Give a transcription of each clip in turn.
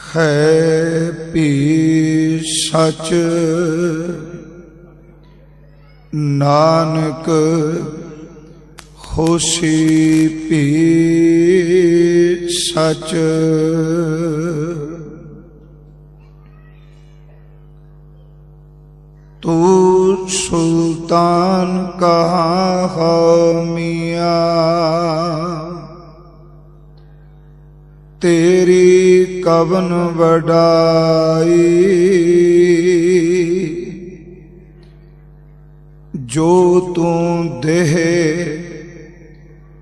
है भी सच नानक होसी भी सच। तू सुल्तान कहाँ हो मियाँ, तेरी कवन वडाई। जो तू देह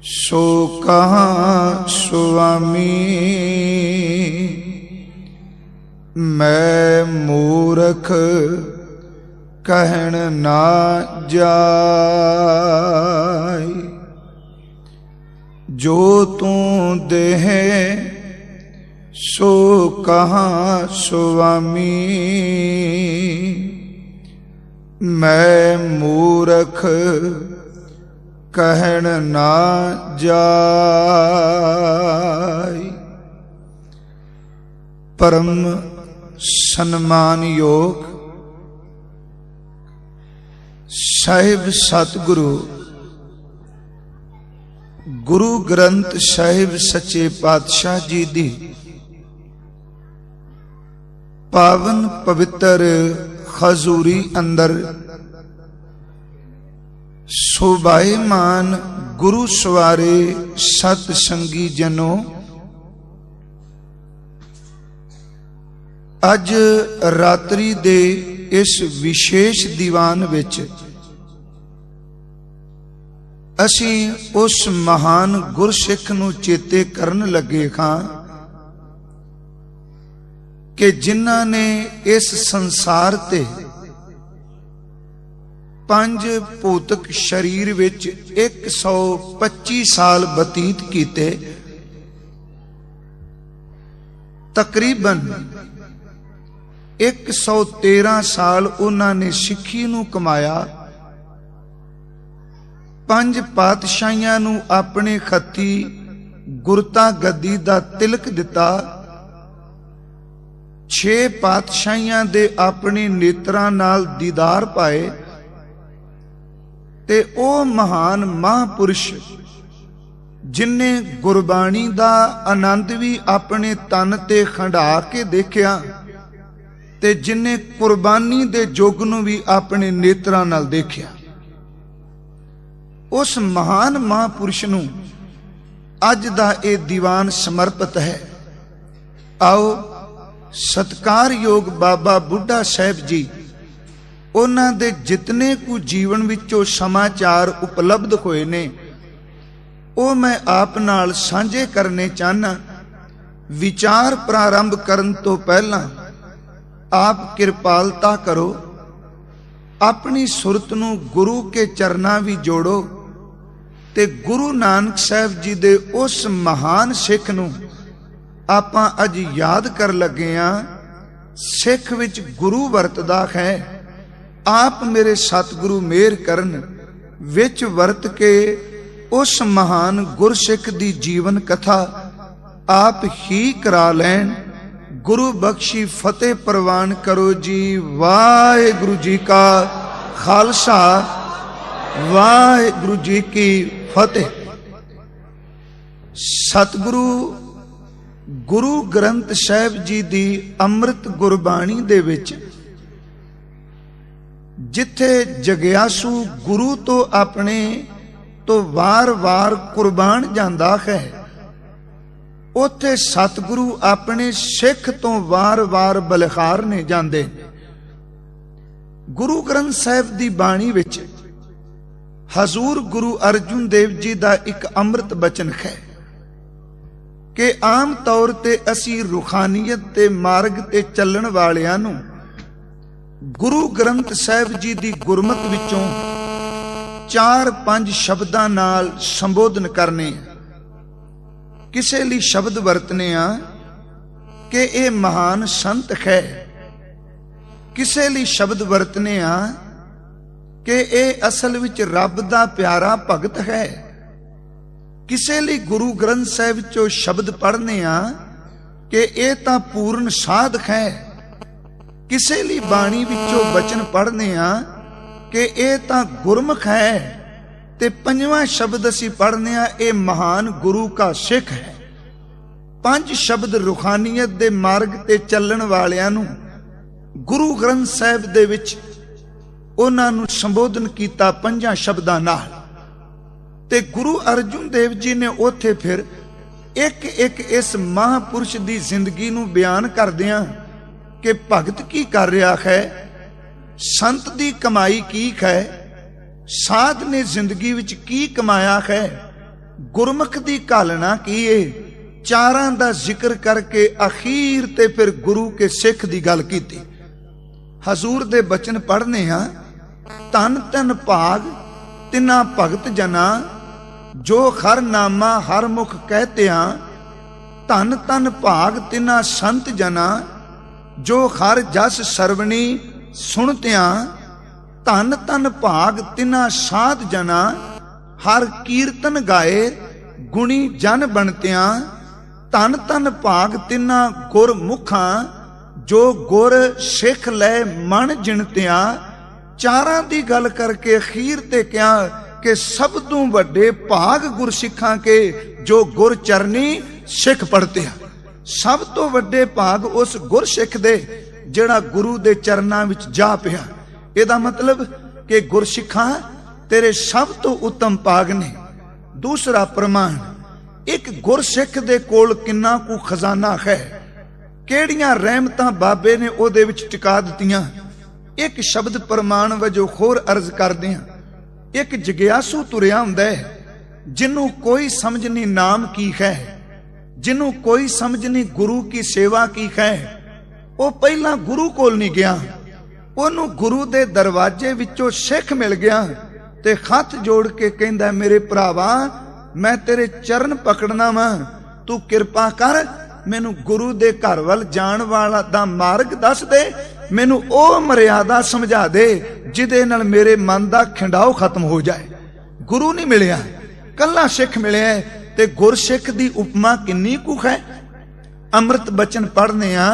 सो कहाँ स्वामी, मैं मूर्ख कहन ना जाय। जो तू देह सो कहाँ स्वामी, मैं मूर्ख कहन ना जाय। परम सन्मान योग साहिब सतगुरु गुरु ग्रंथ साहिब सच्चे पातशाह जी दी पावन पवित्र हजूरी अंदर शोभायमान गुरु सवारे सतसंगी जनों, अज रात्रि दे इस विशेष दीवान विच असीं उस महान गुरसिख नूं चेते करन लगे हां कि जिन्हां ने इस संसार ते पंज भौतिक शरीर विच 125 साल बतीत कीते। तकरीबन 113 साल उन्हां ने सिੱਖੀ नूं कमाया। पंज पातशाहियां नूं अपने खत्ती गुरता गद्दी दा तिलक दिता। 6 पातशाहियां दे अपने नेत्रां नाल दीदार पाए ते ओ महान महापुरुष जिन्ने गुरबाणी दा आनंद भी अपने तन ते खंडा के देखिया ते जिन्ने कुर्बानी दे जोग नूं भी अपने नेत्रां नाल देखिया, उस महान महापुरुष नूं अज दा ये दीवान समर्पित है। आओ सत्कारयोग बाबा बुढ़ा साहिब जी उन्हां दे जितने कु जीवन विचों समाचार उपलब्ध होए ने ओ मैं आप नाल सांझे करने चाहना। विचार प्रारंभ करन तो पहला आप कृपालता करो, अपनी सुरत नूं गुरु के चरना भी जोड़ो ते गुरु नानक साहिब जी दे उस महान सिख नूं आपां अज याद कर लगे हां। सिख विच गुरु वरतदा है। आप मेरे सतगुरु मेहर करन विच वरत के उस महान गुरसिख दी जीवन कथा आप ही करा लैन। गुरु बख्शी फतेह प्रवान करो जी। वाहिगुरु जी का खालसा, वाहिगुरु जी की फतेह। सतगुरु गुरु ग्रंथ साहिब जी दी अमृत गुरबाणी दे विच जिथे जग्यासू गुरु तो अपने तो वार वार कुर्बान जांदा है, उथे सतगुरु अपने सिख तो वार वार बलिहारने जांदे। गुरु ग्रंथ साहिब दी बाणी विच हजूर गुरु अर्जुन देव जी दा एक अमृत बचन है कि आम तौर ते असी रूहानियत ते मार्ग ते चलण वालियां नूं गुरु ग्रंथ साहिब जी दी गुरमत विचों 4-5 शब्दां नाल संबोधन करने, किसे लिए शब्द वरतने कि ये महान संत है, किसे लिए शब्द वरतने कि ये असल विच रब दा प्यारा भगत है। किसे लिए गुरु ग्रंथ साहिब चो शब्द पढ़ने कि ये तां पूर्ण साधक है। किसे लिए बाणी विचों बचन पढ़ने आ कि ये तां गुरमुख है, ते पंजवां शब्द असीं पढ़ने आ ये महान गुरु का सिख है। पंज शब्द रुखानियत दे मार्ग ते चलण वालियां नूं गुरु ग्रंथ साहिब दे विच उन्हां नूं संबोधन कीता पंजां शब्दां नाल। ते गुरु अर्जुन देव जी ने उत्थे फिर एक एक इस महापुरुष दी जिंदगी नूं बयान करदियां कि भगत की कर रहा है, संत दी कमाई की है, साध ने जिंदगी विच की कमाया है, गुरमुख दी घालना की है। चारां दा जिक्र करके अखीर ते फिर गुरु के सिख दी गल कीती। हजूर दे बचन पढ़ने हां, धन धन भाग तिना भगत जना, जो हर नामा हर मुख कहत्या। धन धन भाग तिना संत जना, जो हर जस सरवणी सुनत्या। धन धन भाग तिना साध जना, हर कीर्तन गाए गुणी जन बनत्या। धन धन भाग तिना गुर मुखां, जो गुर सिख लै मन जिणत्या। चारां दी गल करके अखीर ते क्या कि सब तो वड्डे भाग गुरसिखां के, जो गुर चरनी सिख पढ़ते हैं। सब तो वड्डे भाग उस गुरसिख दे जिहड़ा गुरु दे चरनां विच जा पिया। इहदा मतलब कि गुरसिखां तेरे सब तो उत्तम भाग ने। दूसरा प्रमाण, एक गुरसिख दे कोल किन्ना कु खजाना है, किहड़ियां रहमतां बाबे ने ओहदे विच टिका दित्तियां। एक शब्द प्रमाण वजों होर अर्ज करदे हां। एक जिग्यासू तुरिया हुंदा है, जिन्हों कोई समझ नहीं नाम की है, जिन्हों कोई समझ नहीं गुरु की सेवा की है। वो पहला गुरु कोल नहीं गया, ओनू गुरु दे दरवाजे विचों सिख मिल गया ते हथ जोड़ के कहंदा, मेरे भरावा मैं तेरे चरण पकड़ना वा, तू किरपा कर मैनू गुरु दे घर वल जाण वाला दा मार्ग दस दे, मैनू ओ मर्यादा समझा दे जिदे नाल मेरे मन दा खिंडाओ खत्म हो जाए। गुरु नहीं मिलिया, कल्ला सिख मिलिया। ते गुरसिख दी उपमा किन्नी कु है। अमृत बचन पढ़ने आ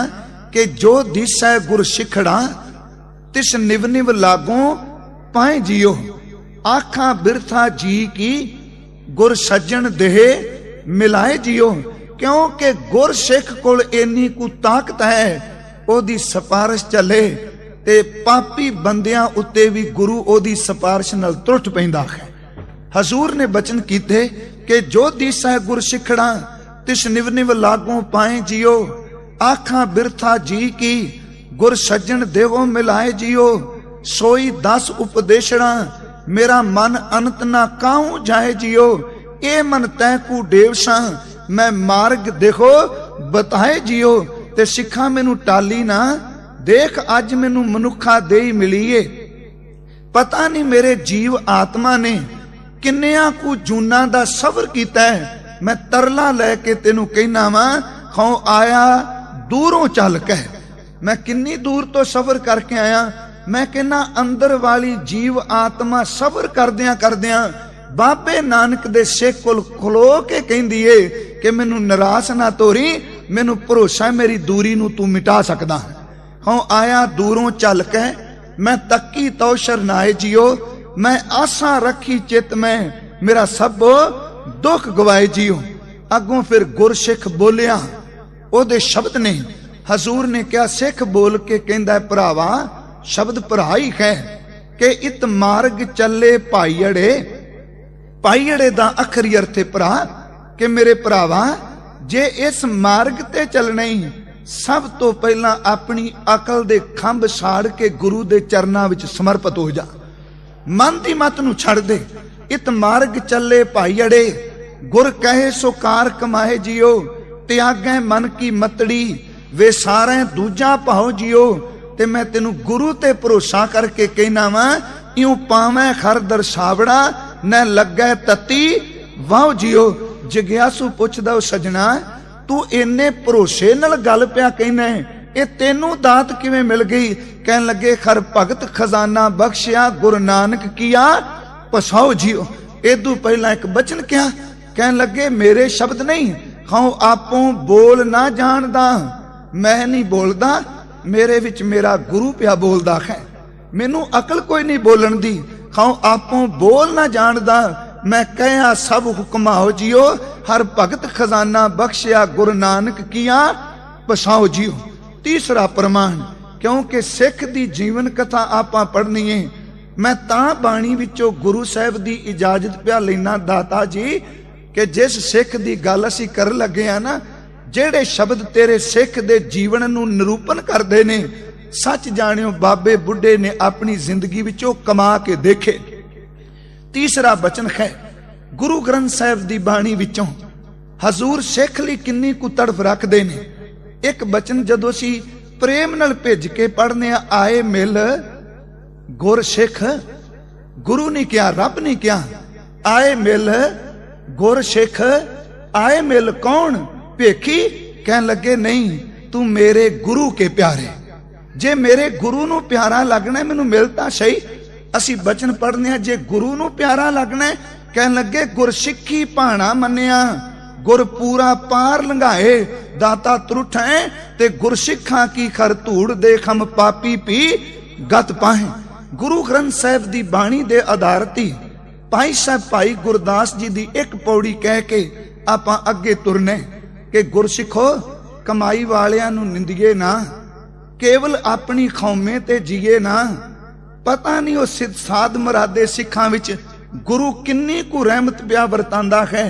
कि जो दिसै गुर सिखड़ा, तिस निव निव लागों पाए जियो। आखा बिरथा जी की, गुर सज्जन देहे मिलाए जियो। क्योंकि गुर सिख कोल इन्नी कु ताकत है, ओदी सिफारिश चले ते पापी बंदियां उत्ते भी गुरु ओदी सिफारिश नाल त्रुट पैंदा है। हजूर ने बचन कीते कि जो दिसै गुर सिखड़ा, तिस निव निव लागों पाए जियो। आखा बिरथा जी की, गुर सज्जन देवो मिलाए जियो। सोई दस उपदेशड़ा, मेरा मन अनंत ना काहू जाए जियो। ए मन तै कु डेवसा, मैं मार्ग देखो बताए जियो। ते सिखा मैनू टाली ना, देख अज मैनू मनुखा देई मिलीए। पता नहीं मेरे जीव आत्मा ने किन्नियां कु जूना दा सबर कीता है। मैं तरला लैके तेनू कहना वा, हूं आया दूरों चल के। मैं किन्नी दूर तो सफर करके आया। मैं कहना अंदर वाली जीव आत्मा सबर करदियां करदियां बाबे नानक दे सिख कोल खलो के कहंदी है कि मैनू निराश ना तोरी, मैनू भरोसा मेरी दूरी नू तू मिटा सकदा। हूं आया दूरों चल के, मैं तकी तो शरनाए जियो। मैं आसा रखी चित में, मेरा सब दुख गवाए जियो। अगों फिर गुरसिख बोलिया, ओदे शब्द ने। हजूर ने क्या सिख बोल के कहंदा, भरावा शब्द भरा ही है कि इत मार्ग चले भाईअड़े। भाईअड़े दा अखरी अर्थ है भरा, कि मेरे भरावा जे इस मार्ग ते चलना ही, सब तो पहला अपनी अकल दे खंभ साड़ के गुरु दे चरना विच समर्पित हो जा। मन दी मत नू छड़ दे। इत मार्ग चले भाईअड़े, गुर कहे सो कार कमाए जियो। त्यागै मन की मतड़ी, वे सारे दूजा भाओ जियो। ते मैं तेनू गुरु ते भरोसा करके कहना वा, इं पावै खर दरसावड़ा, न लगै तती वाह जियो। जिग्यासू पुछदा, सजना तू इन्ने भरोसे नाल गल पिया कहना है, ये तेनू दात किवें मिल गई? कहन लगे, खर भगत खजाना बख्शिया, गुरु नानक किया पसाओ जियो। एदू पहला एक बचन क्या कहन लगे, मेरे शब्द नहीं, ਖਾਓ ਆਪੋਂ ਬੋਲ ਨਾ ਜਾਣਦਾ, ਮੈਂ ਨਹੀਂ ਬੋਲਦਾ, ਮੇਰੇ ਵਿੱਚ ਮੇਰਾ ਗੁਰੂ ਪਿਆ ਬੋਲਦਾ ਹੈ। ਮੈਨੂੰ ਅਕਲ ਕੋਈ ਨਹੀਂ ਬੋਲਣ ਦੀ, ਖਾਓ ਆਪੋਂ ਬੋਲ ਨਾ ਜਾਣਦਾ, ਮੈਂ ਕਹਿਆ ਸਭ ਹੁਕਮਾਓ ਜਿਓ, ਹਰ ਭਗਤ ਖਜ਼ਾਨਾ ਬਖਸ਼ਿਆ ਗੁਰੂ ਨਾਨਕ ਕੀਆ ਪਸਾਓ ਜਿਓ। ਤੀਸਰਾ ਪ੍ਰਮਾਣ, ਕਿਉਂਕਿ ਸਿੱਖ ਦੀ ਜੀਵਨ ਕਥਾ ਆਪਾਂ ਪੜ੍ਹਨੀ ਹੈ, ਮੈਂ ਤਾਂ ਬਾਣੀ ਵਿੱਚੋਂ ਗੁਰੂ ਸਾਹਿਬ ਦੀ ਇਜਾਜ਼ਤ ਪਿਆ ਲੈਣਾ ਦਾਤਾ ਜੀ, ਕਿ ਜਿਸ ਸਿੱਖ ਦੀ ਗੱਲ ਅਸੀਂ ਕਰਨ ਲੱਗੇ ਆ ਨਾ, ਜਿਹੜੇ ਸ਼ਬਦ ਤੇਰੇ ਸਿੱਖ ਦੇ ਜੀਵਨ ਨੂੰ ਨਿਰੂਪਣ ਕਰਦੇ ਨੇ, ਸੱਚ ਜਾਣਿਓ ਬਾਬੇ ਬੁੱਢੇ ਨੇ ਆਪਣੀ ਜ਼ਿੰਦਗੀ ਵਿੱਚੋਂ ਕਮਾ ਕੇ ਦੇਖੇ। ਤੀਸਰਾ ਬਚਨ ਹੈ ਗੁਰੂ ਗ੍ਰੰਥ ਸਾਹਿਬ ਦੀ ਬਾਣੀ ਵਿੱਚੋਂ, ਹਜ਼ੂਰ ਸਿੱਖ ਲਈ ਕਿੰਨੀ ਕੁ ਤੜਫ ਰੱਖਦੇ ਨੇ। ਇੱਕ ਬਚਨ ਜਦੋਂ ਅਸੀਂ ਪ੍ਰੇਮ ਨਾਲ ਭਿੱਜ ਕੇ ਪੜ੍ਹਨੇ ਆ, ਆਏ ਮਿਲ ਗੁਰ ਸਿੱਖ, ਗੁਰੂ ਨੇ ਕਿਹਾ, ਰੱਬ ਨੇ ਕਿਹਾ, ਆਏ ਮਿਲ ਗੁਰ ਸਿੱਖ, ਆਏ ਮਿਲ ਕੌਣ? ਭੇਖੀ? ਕਹਿਣ ਲੱਗੇ ਨਹੀਂ, ਤੂੰ ਮੇਰੇ ਗੁਰੂ ਕੇ ਪਿਆਰੇ। ਜੇ ਮੇਰੇ ਗੁਰੂ ਨੂੰ ਪਿਆਰਾ ਲੱਗਣਾ ਮੈਨੂੰ ਮਿਲ ਤਾਂ ਸਹੀ। ਅਸੀਂ ਬਚਨ ਪੜ੍ਹਨੇ ਆ, ਜੇ ਗੁਰੂ ਨੂੰ ਪਿਆਰਾ ਲੱਗਣਾ, ਕਹਿਣ ਲੱਗੇ ਗੁਰ ਸਿੱਖੀ ਭਾਣਾ ਮੰਨਿਆ, ਗੁਰ ਪੂਰਾ ਪਾਰ ਲੰਘਾਏ, ਦਾਤਾ ਤਰੁਠੈ ਤੇ ਗੁਰਸਿੱਖਾਂ ਕੀ ਖਰ ਧੂੜ ਦੇ ਖਮ ਪਾਪੀ ਪੀ ਗਤ ਪਾਹੇ। ਗੁਰੂ ਗ੍ਰੰਥ ਸਾਹਿਬ ਦੀ ਬਾਣੀ ਦੇ ਆਧਾਰਿਤ ਹੀ ਭਾਈ ਸਾਹਿਬ ਭਾਈ ਗੁਰਦਾਸ ਜੀ ਦੀ ਇੱਕ ਪੌੜੀ ਕਹਿ ਕੇ ਆਪਾਂ ਅੱਗੇ ਤੁਰਨੇ, ਕਿ ਗੁਰਸਿੱਖੋ ਕਮਾਈ ਵਾਲਿਆਂ ਨੂੰ ਨਿੰਦੀਏ ਨਾ, ਕੇਵਲ ਆਪਣੀ ਖੌਮੇ ਤੇ ਜੀਏ ਨਾ। ਪਤਾ ਨਹੀਂ ਉਹ ਸਿੱਧ ਸਾਧ ਮਰਾਦੇ ਸਿੱਖਾਂ ਵਿੱਚ ਗੁਰੂ ਕਿੰਨੀ ਕੁ ਰਹਿਮਤ ਪਿਆ ਵਰਤਾਂਦਾ ਹੈ।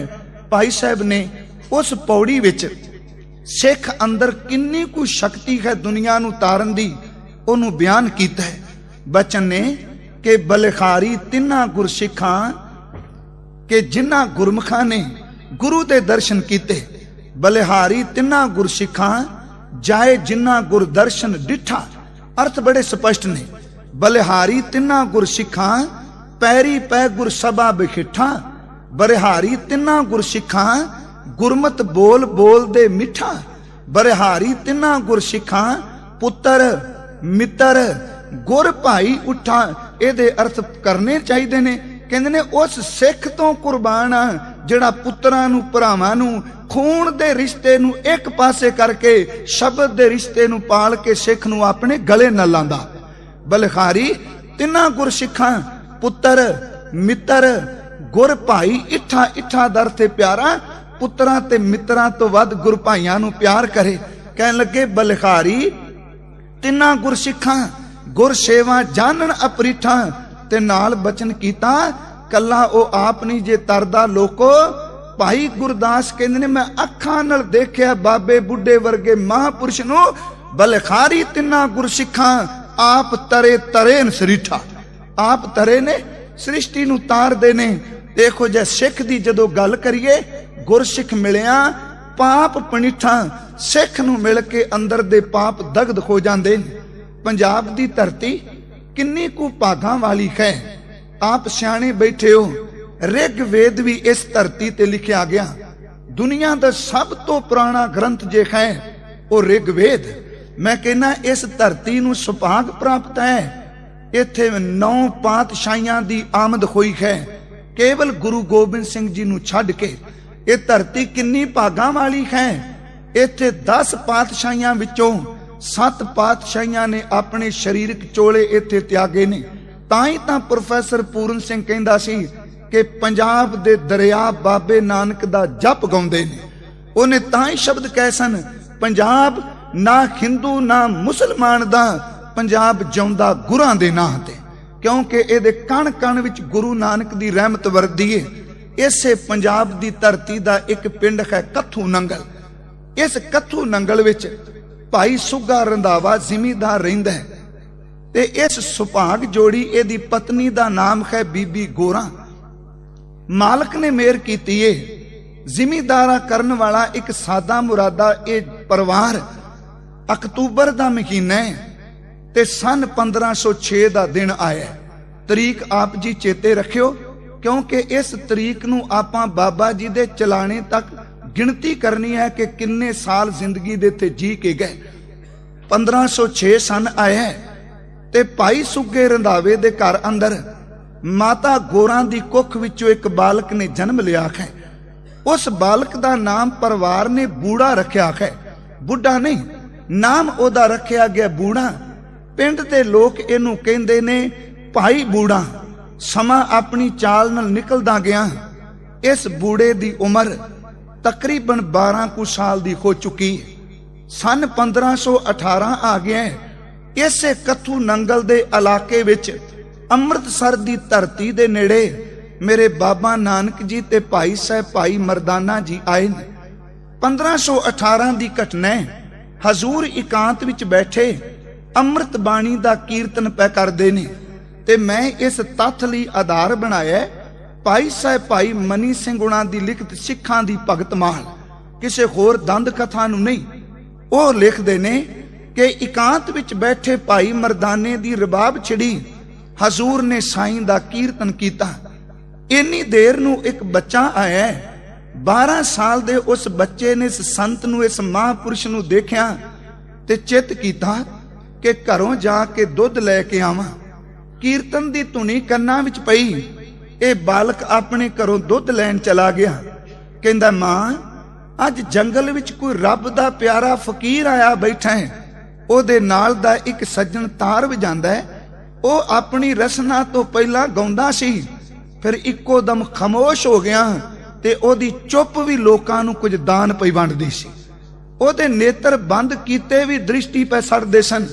ਭਾਈ ਸਾਹਿਬ ਨੇ ਉਸ ਪੌੜੀ ਵਿੱਚ ਸਿੱਖ ਅੰਦਰ ਕਿੰਨੀ ਕੁ ਸ਼ਕਤੀ ਹੈ ਦੁਨੀਆ ਨੂੰ ਤਾਰਨ ਦੀ, ਉਹਨੂੰ ਬਿਆਨ ਕੀਤਾ ਹੈ। ਬਚਨ ਨੇ ਕਿ ਬਲਿਹਾਰੀ ਤਿੰਨਾਂ ਗੁਰਸਿੱਖਾਂ ਕਿ ਜਿਨ੍ਹਾਂ ਗੁਰਮੁਖਾਂ ਨੇ ਗੁਰੂ ਦੇ ਦਰਸ਼ਨ ਕੀਤੇ, ਬਲਿਹਾਰੀ ਤਿੰਨਾਂ ਗੁਰਸਿੱਖਾਂ ਜਾਏ ਜਿਨ੍ਹਾਂ ਗੁਰਦਰਸ਼ਨ ਡਿਠਾ। ਅਰਥ ਬੜੇ ਸਪਸ਼ਟ ਨੇ। ਬਲਿਹਾਰੀ ਤਿੰਨਾਂ ਗੁਰਸਿੱਖਾਂ ਪੈਰੀ ਪੈ ਗੁਰ ਸਭਾ ਬਿਖਿਠਾ, ਬਰਿਹਾਰੀ ਤਿੰਨਾਂ ਗੁਰਸਿੱਖਾਂ ਗੁਰਮਤ ਬੋਲ ਬੋਲਦੇ ਮਿੱਠਾ, ਬਰਿਹਾਰੀ ਤਿੰਨਾਂ ਗੁਰਸਿੱਖਾਂ ਪੁੱਤਰ ਮਿੱਤਰ ਗੁਰ ਭਾਈ ਉਠਾ। ਇਹਦੇ ਅਰਥ ਕਰਨੇ ਚਾਹੀਦੇ ਨੇ। ਕਹਿੰਦੇ ਨੇ ਉਸ ਸਿੱਖ ਤੋਂ ਕੁਰਬਾਨ ਆ ਜਿਹੜਾ ਪੁੱਤਰਾਂ ਨੂੰ ਭਰਾਵਾਂ ਨੂੰ ਖੂਨ ਦੇ ਰਿਸ਼ਤੇ ਨੂੰ ਇੱਕ ਪਾਸੇ ਕਰਕੇ ਸ਼ਬਦ ਦੇ ਰਿਸ਼ਤੇ ਨੂੰ ਪਾਲ ਕੇ ਸਿੱਖ ਨੂੰ ਆਪਣੇ ਗਲੇ ਨਾਲ ਲਾਂਦਾ। ਬਲਿਹਾਰੀ ਤਿੰਨਾਂ ਗੁਰਸਿੱਖਾਂ ਪੁੱਤਰ ਮਿੱਤਰ ਗੁਰ ਭਾਈ ਇੱਠਾ। ਇੱਠਾ ਦਰ ਤੇ ਪਿਆਰਾ, ਪੁੱਤਰਾਂ ਤੇ ਮਿੱਤਰਾਂ ਤੋਂ ਵੱਧ ਗੁਰ ਭਾਈਆਂ ਨੂੰ ਪਿਆਰ ਕਰੇ। ਕਹਿਣ ਲੱਗੇ ਬਲਿਹਾਰੀ ਤਿੰਨਾਂ ਗੁਰਸਿੱਖਾਂ ਗੁਰ ਸੇਵਾ ਜਾਣਨ ਅਪਰੀਠਾ। ਤੇ ਨਾਲ ਬਚਨ ਕੀਤਾ ਕੱਲਾ ਉਹ ਆਪ ਨਹੀਂ ਜੇ ਤਰਦਾ ਲੋਕੋ। ਭਾਈ ਗੁਰਦਾਸ ਕਹਿੰਦੇ ਨੇ ਮੈਂ ਅੱਖਾਂ ਨਾਲ ਦੇਖਿਆ ਬਾਬੇ ਬੁੱਢੇ ਵਰਗੇ ਮਹਾਪੁਰਸ਼ ਨੂੰ, ਬਲਿਹਾਰੀ ਤਿੰਨਾਂ ਗੁਰਸਿੱਖਾਂ ਆਪ ਤਰੇ ਤਰੇ ਸਰੀਠਾ। ਆਪ ਤਰੇ ਨੇ, ਸ੍ਰਿਸ਼ਟੀ ਨੂੰ ਤਾਰਦੇ ਨੇ। ਦੇਖੋ ਜੇ ਸਿੱਖ ਦੀ ਜਦੋਂ ਗੱਲ ਕਰੀਏ, ਗੁਰਸਿੱਖ ਮਿਲਿਆ ਪਾਪ ਪਣੀਠਾ। ਸਿੱਖ ਨੂੰ ਮਿਲ ਕੇ ਅੰਦਰ ਦੇ ਪਾਪ ਦਗਧ ਹੋ ਜਾਂਦੇ ਨੇ। ਪੰਜਾਬ ਦੀ ਧਰਤੀ ਕਿੰਨੀ ਕੁ ਭਾਗਾਂ ਵਾਲੀ ਹੈ। ਆਪ ਸਿਆਣੇ ਬੈਠੇ ਹੋ, ਰਿਗ ਵੇਦ ਵੀ ਇਸ ਧਰਤੀ ਤੇ ਲਿਖਿਆ ਗਿਆ। ਦੁਨੀਆ ਦਾ ਸਭ ਤੋਂ ਪੁਰਾਣਾ ਗ੍ਰੰਥ ਜੇ ਹੈ ਉਹ ਰਿਗ ਵੇਦ। ਮੈਂ ਕਹਿੰਦਾ ਇਸ ਧਰਤੀ ਨੂੰ ਸੁਭਾਗ ਪ੍ਰਾਪਤ ਹੈ। ਇੱਥੇ 9 ਪਾਤਸ਼ਾਹੀਆਂ ਦੀ ਆਮਦ ਹੋਈ ਹੈ, ਕੇਵਲ ਗੁਰੂ ਗੋਬਿੰਦ ਸਿੰਘ ਜੀ ਨੂੰ ਛੱਡ ਕੇ। ਇਹ ਧਰਤੀ ਕਿੰਨੀ ਭਾਗਾਂ ਵਾਲੀ ਹੈ। ਇੱਥੇ 10 ਪਾਤਸ਼ਾਹੀਆਂ ਵਿੱਚੋਂ 7 ਪਾਤਸ਼ਾਹੀਆਂ ਨੇ ਆਪਣੇ ਸਰੀਰਕ ਚੋਲੇ ਇੱਥੇ ਤਿਆਗੇ ਨੇ। ਤਾਂ ਹੀ ਤਾਂ ਪ੍ਰੋਫੈਸਰ ਪੂਰਨ ਸਿੰਘ ਕਹਿੰਦਾ ਸੀ ਕਿ ਪੰਜਾਬ ਦੇ ਦਰਿਆ ਬਾਬੇ ਨਾਨਕ ਦਾ ਜਪ ਗਾਉਂਦੇ ਨੇ। ਉਹਨੇ ਤਾਂ ਹੀ ਸ਼ਬਦ ਕਹੇ ਸਨ, ਪੰਜਾਬ ਨਾ ਹਿੰਦੂ ਨਾ ਮੁਸਲਮਾਨ ਦਾ, ਪੰਜਾਬ ਜਿਉਂਦਾ ਗੁਰਾਂ ਦੇ ਨਾਂ ਤੇ। ਕਿਉਂਕਿ ਇਹਦੇ ਕਣ ਕਣ ਵਿੱਚ ਗੁਰੂ ਨਾਨਕ ਦੀ ਰਹਿਮਤ ਵਰਦੀ ਏ। ਇਸੇ ਪੰਜਾਬ ਦੀ ਧਰਤੀ ਦਾ ਇੱਕ ਪਿੰਡ ਹੈ ਕੱਥੂ ਨੰਗਲ। ਇਸ ਕੱਥੂ ਨੰਗਲ ਵਿੱਚ ਭਾਈ ਸੁੱਗਾ ਰੰਧਾਵਾ ਜ਼ਿਮੀਦਾਰ ਰਹਿੰਦਾ ਹੈ ਤੇ ਇਸ ਸੁਭਾਗ ਜੋੜੀ ਇਹਦੀ ਪਤਨੀ ਦਾ ਨਾਮ ਹੈ ਬੀਬੀ ਗੋਰਾ। ਮਾਲਕ ਨੇ ਮਿਹਰ ਕੀਤੀ ਏ। ਜ਼ਿਮੀਦਾਰਾ ਕਰਨ ਵਾਲਾ ਇੱਕ ਸਾਦਾ ਮੁਰਾਦਾ ਇਹ ਪਰਿਵਾਰ। ਅਕਤੂਬਰ ਦਾ ਮਹੀਨਾ ਹੈ ਤੇ ਸਨ 1506 ਦਾ ਦਿਨ ਆਇਆ। ਤਰੀਕ ਆਪ ਜੀ ਚੇਤੇ ਰੱਖਿਓ, ਕਿਉਂਕਿ ਇਸ ਤਰੀਕ ਨੂੰ ਆਪਾਂ ਬਾਬਾ ਜੀ ਦੇ ਚਲਾਣੇ ਤੱਕ ਗਿਣਤੀ ਕਰਨੀ ਹੈ ਕਿ ਕਿੰਨੇ ਸਾਲ ਜ਼ਿੰਦਗੀ ਦੇ ਤੇ ਜੀ ਕੇ ਗਏ। 1506 ਸਨ ਆਇਆ ਤੇ ਭਾਈ ਸੁੱਗੇ ਰੰਧਾਵੇ ਦੇ ਘਰ ਅੰਦਰ ਮਾਤਾ ਗੋਰਾਂ ਦੀ ਕੁੱਖ ਵਿੱਚੋਂ ਇੱਕ ਬਾਲਕ ਨੇ ਜਨਮ ਲਿਆ ਹੈ। उस बालक का नाम परिवार ने बूढ़ा रखा है, बुढ़ा नहीं, नाम ओदा रखा गया बूढ़ा। पिंड दे लोग इनू कहंदे ने भाई बूढ़ा। समा अपनी चाल नाल निकलदा गया। इस बूढ़े दी उम्र तकरीबन 12 कुछ साल दी हो चुकी। सन 1518 आ गया। इसे कथू नंगल दे इलाके विच अमृतसर दी धरती दे नेड़े मेरे बाबा नानक जी ते भाई साहब भाई मरदाना जी आए ने। 1518 दी घटना है। हजूर एकांत विच बैठे अमृत बाणी दा कीर्तन पै करदे ने ते मैं इस तत्थ लई आधार बनाया भाई साहब भाई मनी सिंह गुणा दी लिखत सिखां दी भगत माल, किसे होर दंद कथा नूं नहीं। ओह लिखदे ने कि एकांत विच बैठे भाई मरदाने दी रबाब छिड़ी, हजूर ने साईं दा कीर्तन कीता। इन्नी देर नूं एक बच्चा आया। 12 साल दे उस बच्चे ने इस संत नूं, इस महापुरुष नूं देखिया ते चित कीता कि घरों जाके दुध लैके आवां। कीर्तन दी धुनी कन्नां विच पई। ये बालक अपने घरों दुध लैन चला गया। कहंदा मां अज जंगल विच कोई रब दा प्यारा फकीर आया बैठा है। ओदे नाल दा एक सज्जन तार वजांदा है। ओ अपनी रसना तो पहला गाउंदा सी, फिर इक्को दम खामोश हो गया ते ओदी चुप भी लोकां नूं कुछ दान पई वंडदी सी। ओदे नेत्र बंद कीते भी दृष्टि पै सड़दे सन।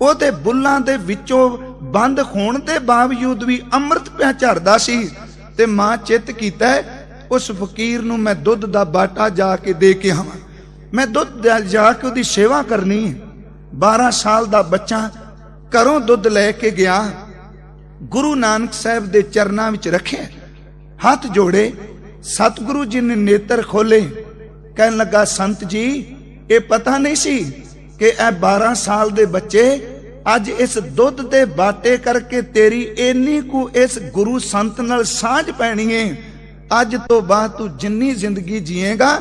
ओदे बुल्लां दे विचों बंद होण दे बावजूद भी अमृत पिया झरदा सी। ते मां चित कीता उस फकीर नूं मैं दुध दा बाटा जाके दे के आवां। मैं दुध जाके ओदी सेवा करनी है। 12 साल दा बच्चा घरों दुध लैके गया। गुरु नानक साहब दे चरनां विच रखे, हाथ जोड़े। सतगुरु जी ने नेत्र खोले। कहन लगा संत जी ये पता नहीं सी कि ए 12 साल दे बच्चे अज इस दुध दे बाटे करके तेरी इन्नी को इस गुरु संत नाल साझ पैनी है। अज तो बाद तू जिन्नी जिंदगी जिएगा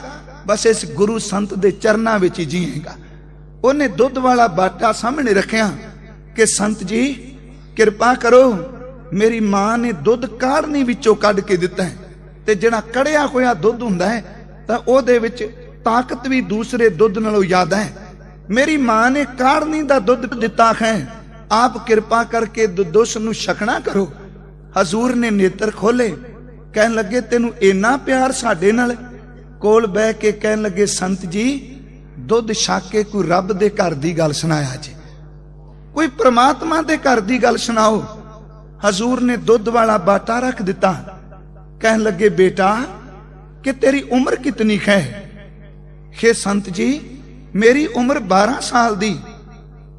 बस इस गुरु संत दे चरनां विच ही जिएगा। उन्हें दुध वाला बाटा सामने रखिया कि संत जी किरपा करो, मेरी मां ने दुध काढ़नी विचों कढ के दिता है ते जिहड़ा कढ़िया होया दुध हुंदा है तां ओहदे विच ताकत भी दूसरे दुध नालों ज्यादा है। मेरी मां ने काढ़नी दा दुध दिता है, आप किरपा करके दुध नूं छकना करो। हजूर ने नेत्र खोले। कहन लगे तेनू इन्ना प्यार साडे नाल? कोल बह के कहन लगे संत जी दुध छक के कोई रब दे घर दी गल सुनाया जी, कोई परमात्मा दे घर दी गल सुनाओ। हजूर ने दुध वाला बाटा रख दिता। कहन लगे बेटा कि तेरी उम्र कितनी है? हे संत जी मेरी उम्र 12 साल दी।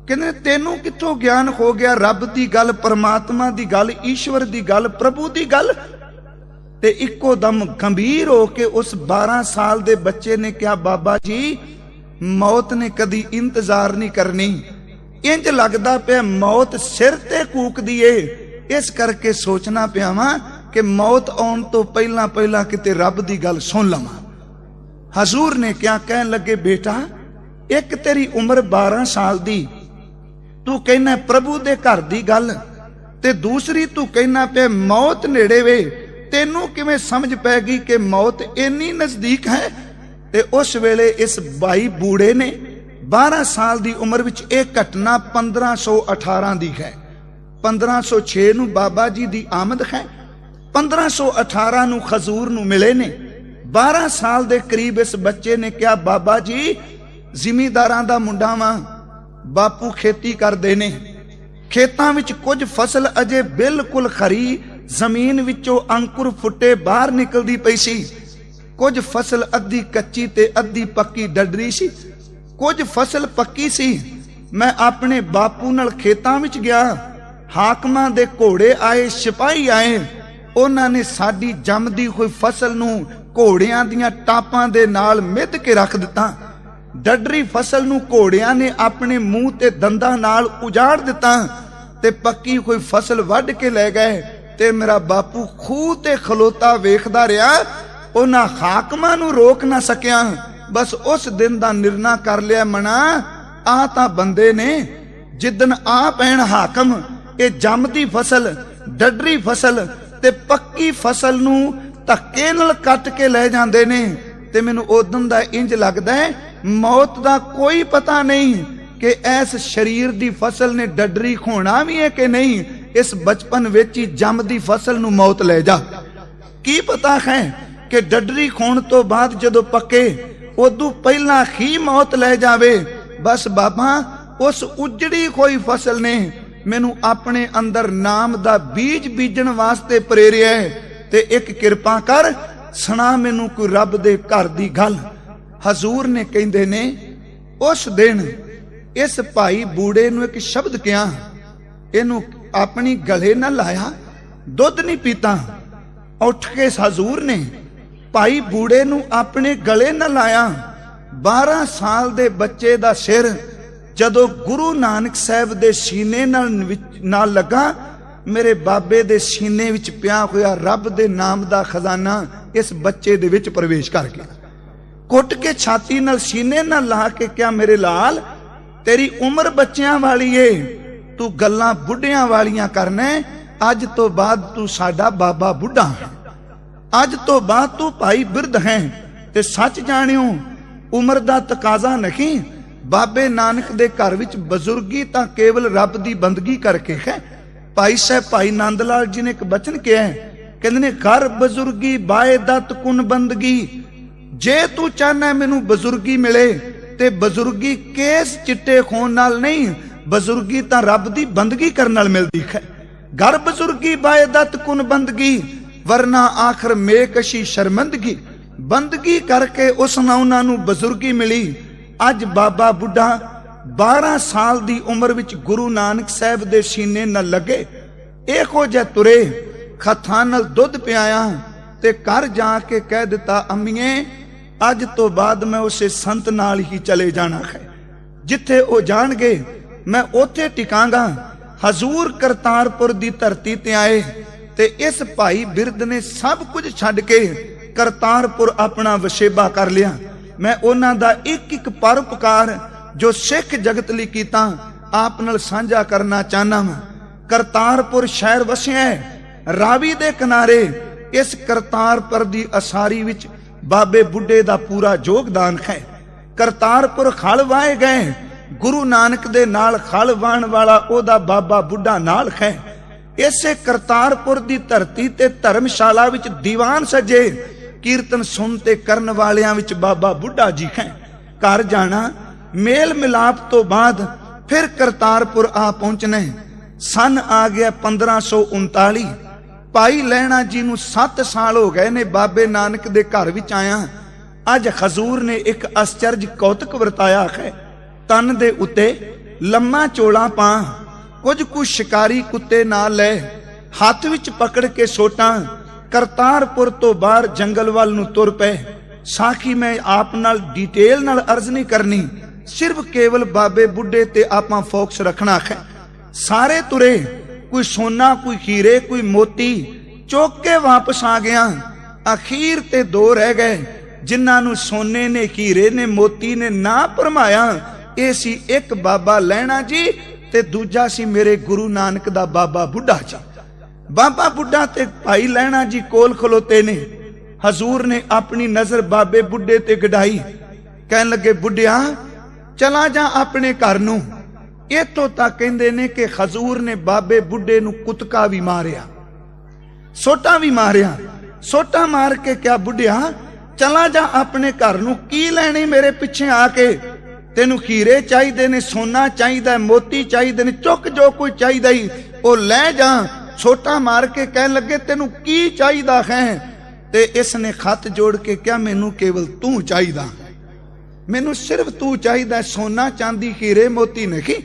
कहने तेनू कित्थों ज्ञान हो गया रब दी गल, परमात्मा दी गल, ईश्वर दी गल, प्रभु दी गल? ते इक्को दम गंभीर हो के उस 12 साल दे बच्चे ने कहा बाबा जी मौत ने कदी इंतजार नहीं करनी। इंज लगदा पिया मौत सिर ते कूकदी ए। इस करके सोचना पिया वां कि मौत आउण तो पहला पहला किते रब दी गल सुन लवां। हजूर ने क्या कहन लगे बेटा एक तेरी उम्र 12 साल दी, तू कहना प्रभु दे घर दी गल, ते दूसरी तू कहना पे मौत नेड़े वे। तेनू किवें समझ पैगी कि मौत इन्नी नजदीक है? ते उस वेले इस भाई बूढ़े ने 12 साल दी उम्र विच एक घटना 1518 दी है। 1506 नू बाबा जी दी आमद है। 1518 नू खजूर नू मिले ने। 12 साल दे करीब इस बच्चे ने कहा बाबा जी जिमीदारां दा मुंडा वां, बापू खेती करदे ने, खेतां विच कुछ फसल अजे बिल्कुल खरी, जमीन विचों अंकुर फुटे बाहर निकलदी पई सी। कुछ फसल अद्धी कच्ची ते अद्धी पक्की डडरी सी, कुछ फसल पक्की सी। मैं अपने बापू नाल खेतां विच गया, हाकमां दे घोड़े आए, सिपाही आए, उन्हां ने साडी जमदी होई फसल नूं घोड़ियां दियां टापां दे नाल मिध के रख दिता। डडरी फसल नूं घोड़ियां ने अपने मुंह ते दंदां नाल उजाड़ दिता ते पक्की होई फसल वढ के ले गए। ते मेरा बापू खूह ते खलोता वेखदा रहा, उन्हां हाकमां नूं रोक ना सकिया। बस उस दिन दा निर्णय कर लिया मना आ तां बंदे ने जिदन आ पैण हाकम। ये जमदी फसल, डडरी फसल ते पक्की फसल नूं ਧੱਕੇ ਨਾਲ ਕੱਟ ਕੇ ਲੈ ਜਾਂਦੇ ਨੇ ਤੇ ਮੈਨੂੰ ਉਦੋਂ ਦਾ ਇੰਜ ਲੱਗਦਾ ਹੈ ਮੌਤ ਦਾ ਕੋਈ ਪਤਾ ਨਹੀਂ ਕਿ ਇਸ ਸਰੀਰ ਦੀ ਫਸਲ ਨੇ ਡੱਡਰੀ ਖੋਣਾ ਵੀ ਹੈ ਕਿ ਨਹੀਂ। ਇਸ ਬਚਪਨ ਵਿੱਚ ਹੀ ਜੰਮਦੀ ਫਸਲ ਨੂੰ ਮੌਤ ਲੈ ਜਾ। ਕੀ ਪਤਾ ਹੈ ਕਿ ਡੱਡਰੀ ਖੋਣ ਤੋਂ ਬਾਅਦ ਜਦੋਂ ਪੱਕੇ ਉਦੋਂ ਪਹਿਲਾਂ ਹੀ ਮੌਤ ਲੈ ਜਾਵੇ। ਬਸ ਬਾਬਾ ਉਸ ਉਜੜੀ ਕੋਈ ਫਸਲ ਨੇ ਮੈਨੂੰ ਆਪਣੇ ਅੰਦਰ ਨਾਮ ਦਾ ਬੀਜ ਬੀਜਣ ਵਾਸਤੇ ਪ੍ਰੇਰਿਆ ਤੇ ਇੱਕ ਕਿਰਪਾ ਕਰ ਸੁਣਾ ਮੈਨੂੰ ਕੋਈ ਰੱਬ ਦੇ ਘਰ ਦੀ ਗੱਲ। ਹਜ਼ੂਰ ਨੇ ਕਹਿੰਦੇ ਨੇ ਉਸ ਦਿਨ ਇਸ ਭਾਈ ਬੂੜੇ ਨੂੰ ਇੱਕ ਸ਼ਬਦ ਕਿਹਾ, ਇਹਨੂੰ ਆਪਣੀ ਗਲੇ ਨਾਲ ਲਾਇਆ, ਦੁੱਧ ਨਹੀਂ ਪੀਤਾ। ਉੱਠ ਕੇ ਹਜ਼ੂਰ ਨੇ ਭਾਈ ਬੂੜੇ ਨੂੰ ਆਪਣੇ ਗਲੇ ਨਾਲ ਲਾਇਆ। 12 ਸਾਲ ਦੇ ਬੱਚੇ ਦਾ ਸਿਰ ਜਦੋਂ ਗੁਰੂ ਨਾਨਕ ਸਾਹਿਬ ਦੇ ਸੀਨੇ ਨਾਲ ਲੱਗਾ, ਮੇਰੇ ਬਾਬੇ ਦੇ ਸੀਨੇ ਵਿੱਚ ਪਿਆ ਹੋਇਆ ਰੱਬ ਦੇ ਨਾਮ ਦਾ ਖਜ਼ਾਨਾ ਇਸ ਬੱਚੇ ਦੇ ਵਿੱਚ ਪ੍ਰਵੇਸ਼ ਕਰ ਗਿਆ। ਕੁੱਟ ਕੇ ਛਾਤੀ ਨਾਲ ਸੀਨੇ ਨਾਲ ਲਾ ਕੇ ਕਿਹਾ, ਮੇਰੇ ਲਾਲ ਤੇਰੀ ਉਮਰ ਬੱਚਿਆਂ ਵਾਲੀ ਏ, ਤੂੰ ਗੱਲਾਂ ਬੁੱਢਿਆਂ ਵਾਲੀਆਂ ਕਰਨਾ। ਅੱਜ ਤੋਂ ਬਾਅਦ ਤੂੰ ਸਾਡਾ ਬਾਬਾ ਬੁੱਢਾ ਹੈ, ਅੱਜ ਤੋਂ ਬਾਅਦ ਤੂੰ ਭਾਈ ਬਿਰਧ ਹੈ। ਤੇ ਸੱਚ ਜਾਣਿਓ ਉਮਰ ਦਾ ਤਕਾਜ਼ਾ ਨਹੀਂ। ਬਾਬੇ ਨਾਨਕ ਦੇ ਘਰ ਵਿੱਚ ਬਜ਼ੁਰਗੀ ਤਾਂ ਕੇਵਲ ਰੱਬ ਦੀ ਬੰਦਗੀ ਕਰਕੇ ਹੈ। ਭਾਈ ਸਾਹਿਬ ਭਾਈ ਨੰਦ ਲਾਲ ਜੀ ਨੇ ਇੱਕ ਬਚਨ ਕਿਹਾ, ਕਹਿੰਦੇ ਨੇ ਘਰ ਬਜ਼ੁਰਗੀ ਬਾਏ ਦਤ ਕੁਨ ਬੰਦਗੀ। ਜੇ ਤੂੰ ਚਾਹਨਾ ਮੈਨੂੰ ਬਜ਼ੁਰਗੀ ਮਿਲੇ ਤੇ ਬਜ਼ੁਰਗੀ ਕੇਸ ਚਿੱਟੇ ਖੂਨ ਨਾਲ ਨਹੀਂ, ਬਜ਼ੁਰਗੀ ਤਾਂ ਰੱਬ ਦੀ ਬੰਦਗੀ ਕਰਨ ਨਾਲ ਮਿਲਦੀ ਹੈ। ਘਰ ਬਜ਼ੁਰਗੀ ਬਾਏ ਦਤ ਕੁਨ ਬੰਦਗੀ ਵਰਨਾ ਆਖਰ ਮੇਕਸ਼ੀ ਸ਼ਰਮੰਦਗੀ। ਬੰਦਗੀ ਕਰਕੇ ਉਸ ਨਾਲ ਉਹਨਾਂ ਨੂੰ ਬਜ਼ੁਰਗੀ ਮਿਲੀ। ਅੱਜ ਬਾਬਾ ਬੁੱਢਾ 12 ਸਾਲ ਦੀ ਉਮਰ ਵਿੱਚ ਗੁਰੂ ਨਾਨਕ ਸਾਹਿਬ ਦੇ ਸੀਨੇ ਨਾਲ ਲੱਗੇ। ਇਹੋ ਜਿਹਾ ਤੁਰੇ, ਹੱਥਾਂ ਨਾਲ ਦੁੱਧ ਪਿਆਇਆ ਤੇ ਘਰ ਜਾ ਕੇ ਕਹਿ ਦਿੱਤਾ, ਅੰਮੀਏ ਅੱਜ ਤੋਂ ਬਾਅਦ ਮੈਂ ਉਸੇ ਸੰਤ ਨਾਲ ਹੀ ਚਲੇ ਜਾਣਾ ਹੈ, ਜਿੱਥੇ ਉਹ ਜਾਣਗੇ ਮੈਂ ਉੱਥੇ ਟਿਕਾਂਗਾ। ਹਜ਼ੂਰ ਕਰਤਾਰਪੁਰ ਦੀ ਧਰਤੀ ਤੇ ਆਏ ਤੇ ਇਸ ਭਾਈ ਬਿਰਧ ਨੇ ਸਭ ਕੁਝ ਛੱਡ ਕੇ ਕਰਤਾਰਪੁਰ ਆਪਣਾ ਵਸੇਬਾ ਕਰ ਲਿਆ। ਮੈਂ ਉਹਨਾਂ ਦਾ ਇੱਕ ਇੱਕ ਪਰਉਪਕਾਰ ਜੋ ਸਿੱਖ ਜਗਤ ਲਈ ਕੀਤਾ ਆਪ ਨਾਲ ਸਾਂਝਾ ਕਰਨਾ ਚਾਹਨਾ ਹਾਂ। ਕਰਤਾਰਪੁਰ ਸ਼ਹਿਰ ਵਸਿਆ ਹੈ ਰਾਵੀ ਦੇ ਕਿਨਾਰੇ। ਇਸ ਕਰਤਾਰਪੁਰ ਦੀ ਅਸਾਰੀ ਵਿੱਚ ਬਾਬੇ ਬੁੱਢੇ ਦਾ ਪੂਰਾ ਯੋਗਦਾਨ ਹੈ। ਕਰਤਾਰਪੁਰ ਖਲ ਵਾਏ ਗਏ, ਗੁਰੂ ਨਾਨਕ ਦੇ ਨਾਲ ਖਲ ਵਾਣ ਵਾਲਾ ਉਹਦਾ ਬਾਬਾ ਬੁੱਢਾ ਨਾਲ ਹੈ। ਇਸੇ ਕਰਤਾਰਪੁਰ ਦੀ ਧਰਤੀ ਤੇ ਧਰਮਸ਼ਾਲਾ ਵਿੱਚ ਦੀਵਾਨ ਸਜੇ, ਕੀਰਤਨ ਸੁਣ ਤੇ ਕਰਨ ਵਾਲਿਆਂ ਵਿੱਚ ਬਾਬਾ ਬੁੱਢਾ ਜੀ ਹੈ। ਘਰ ਜਾਣਾ, ਮੇਲ ਮਿਲਾਪ ਤੋਂ ਬਾਅਦ ਫਿਰ ਕਰਤਾਰਪੁਰ ਆ ਪਹੁੰਚਣਾ। ਸਨ ਆ ਗਿਆ 1539। ਭਾਈ ਲਹਿਣਾ ਜੀ ਨੂੰ 7 ਸਾਲ ਹੋ ਗਏ ਨੇ ਬਾਬੇ ਨਾਨਕ ਦੇ ਘਰ ਵਿੱਚ ਆਇਆ। ਅੱਜ ਹਜ਼ੂਰ ਨੇ ਇੱਕ ਅਸਚਰਜ ਕੌਤਕ ਵਰਤਾਇਆ ਹੈ। ਤਨ ਦੇ ਉੱਤੇ ਲੰਮਾ ਚੋਲਾ ਪਾ, ਕੁਝ ਕੁ ਸ਼ਿਕਾਰੀ ਕੁੱਤੇ ਨਾਲ ਲੈ, ਹੱਥ ਵਿੱਚ ਪਕੜ ਕੇ ਸੋਟਾਂ ਕਰਤਾਰਪੁਰ ਤੋਂ ਬਾਹਰ ਜੰਗਲ ਵੱਲ ਨੂੰ ਤੁਰ ਪਏ। ਸਾਖੀ ਮੈਂ ਆਪ ਨਾਲ ਡਿਟੇਲ ਨਾਲ ਅਰਜ਼ ਨਹੀਂ ਕਰਨੀ, ਸਿਰਫ ਕੇਵਲ ਬਾਬੇ ਬੁੱਢੇ ਤੇ ਆਪਾਂ ਫੋਕਸ ਰੱਖਣਾ ਹੈ। ਸਾਰੇ ਤੁਰੇ, ਕੋਈ ਸੋਨਾ, ਕੋਈ ਹੀਰੇ, ਕੋਈ ਮੋਤੀ ਚੁੱਕ ਕੇ ਵਾਪਸ ਆ ਗਿਆ। ਅਖੀਰ ਤੇ 2 ਰਹਿ ਗਏ ਜਿਨ੍ਹਾਂ ਨੂੰ ਸੋਨੇ ਨੇ, ਹੀਰੇ ਨੇ, ਮੋਤੀ ਨੇ ਨਾ ਭਰਮਾਇਆ। ਇਹ ਸੀ ਇੱਕ ਬਾਬਾ ਲਹਿਣਾ ਜੀ ਤੇ ਦੂਜਾ ਸੀ ਮੇਰੇ ਗੁਰੂ ਨਾਨਕ ਦਾ ਬਾਬਾ ਬੁੱਢਾ ਜੀ। ਬਾਬਾ ਬੁੱਢਾ ਤੇ ਭਾਈ ਲਹਿਣਾ ਜੀ ਕੋਲ ਖਲੋਤੇ ਨੇ। ਹਜ਼ੂਰ ਨੇ ਆਪਣੀ ਨਜ਼ਰ ਬਾਬੇ ਬੁੱਢੇ ਤੇ ਗਡਾਈ, ਕਹਿਣ ਲੱਗੇ, ਬੁੱਢਿਆ ਚਲਾ ਜਾ ਆਪਣੇ ਘਰ ਨੂੰ। ਇਤੋਂ ਤੱਕ ਕਹਿੰਦੇ ਨੇ ਕਿ ਹਜ਼ੂਰ ਨੇ ਬਾਬੇ ਬੁੱਢੇ ਨੂੰ ਕੁੱਤਕਾ ਵੀ ਮਾਰਿਆ, ਸੋਟਾ ਵੀ ਮਾਰਿਆ। ਸੋਟਾ ਮਾਰ ਕੇ ਕਿਹਾ, ਬੁੱਢਿਆ ਚਲਾ ਜਾ ਆਪਣੇ ਘਰ ਨੂੰ, ਕੀ ਲੈਣੀ ਮੇਰੇ ਪਿੱਛੇ ਆ ਕੇ? ਤੈਨੂੰ ਹੀਰੇ ਚਾਹੀਦੇ ਨੇ, ਸੋਨਾ ਚਾਹੀਦਾ, ਮੋਤੀ ਚਾਹੀਦੇ ਨੇ, ਚੁੱਕ ਜੋ ਕੋਈ ਚਾਹੀਦਾ ਹੀ ਉਹ ਲੈ ਜਾ। ਛੋਟਾ ਮਾਰ ਕੇ ਕਹਿਣ ਲੱਗੇ, ਤੈਨੂੰ ਕੀ ਚਾਹੀਦਾ ਹੈ? ਤੇ ਇਸ ਨੇ ਖੱਤ ਜੋੜ ਕੇ ਕਿਹਾ, ਮੈਨੂੰ ਕੇਵਲ ਤੂੰ ਚਾਹੀਦਾ, ਮੈਨੂੰ ਸਿਰਫ ਤੂੰ ਚਾਹੀਦਾ, ਸੋਨਾ ਚਾਂਦੀ ਹੀਰੇ ਮੋਤੀ ਨਹੀਂ।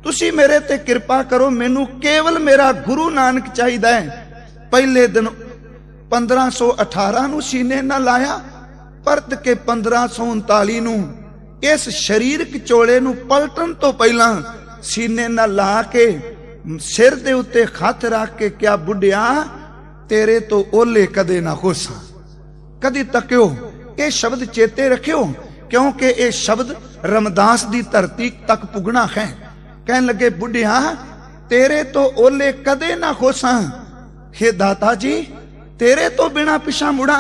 ਤੁਸੀਂ ਮੇਰੇ ਤੇ ਕਿਰਪਾ ਕਰੋ, ਮੈਨੂੰ ਕੇਵਲ ਮੇਰਾ ਗੁਰੂ ਨਾਨਕ ਚਾਹੀਦਾ ਹੈ। ਪਹਿਲੇ ਦਿਨ 1518 ਨੂੰ ਸੀਨੇ ਨਾਲ ਲਾਇਆ, ਪਰਤ ਕੇ 1539 ਨੂੰ ਇਸ ਸਰੀਰਕ ਚੋਲੇ ਨੂੰ ਪਲਟਣ ਤੋਂ ਪਹਿਲਾਂ ਸੀਨੇ ਨਾਲ ਲਾ ਕੇ ਸਿਰ ਦੇ ਉੱਤੇ ਹੱਥ ਰੱਖ ਕੇ ਕਿਹਾ, ਬੁੱਢਿਆ ਤੇਰੇ ਤੋਂ ਓਲੇ ਕਦੇ ਨਾ ਹੋਸਾਂ, ਕਦੀ ਤੱਕਿਓ। ਇਹ ਸ਼ਬਦ ਚੇਤੇ ਰੱਖਿਓ ਕਿਉਂਕਿ ਇਹ ਸ਼ਬਦ ਰਮਦਾਸ ਦੀ ਧਰਤੀ ਤੱਕ ਪੁੱਗਣਾ ਹੈ। ਕਹਿਣ ਲੱਗੇ, ਬੁੱਢਿਆ ਤੇਰੇ ਤੋਂ ਓਲੇ ਕਦੇ ਨਾ ਹੋਸਾਂ। हे ਦਾਤਾ ਜੀ तेरे तो बिना पिछा मुड़ा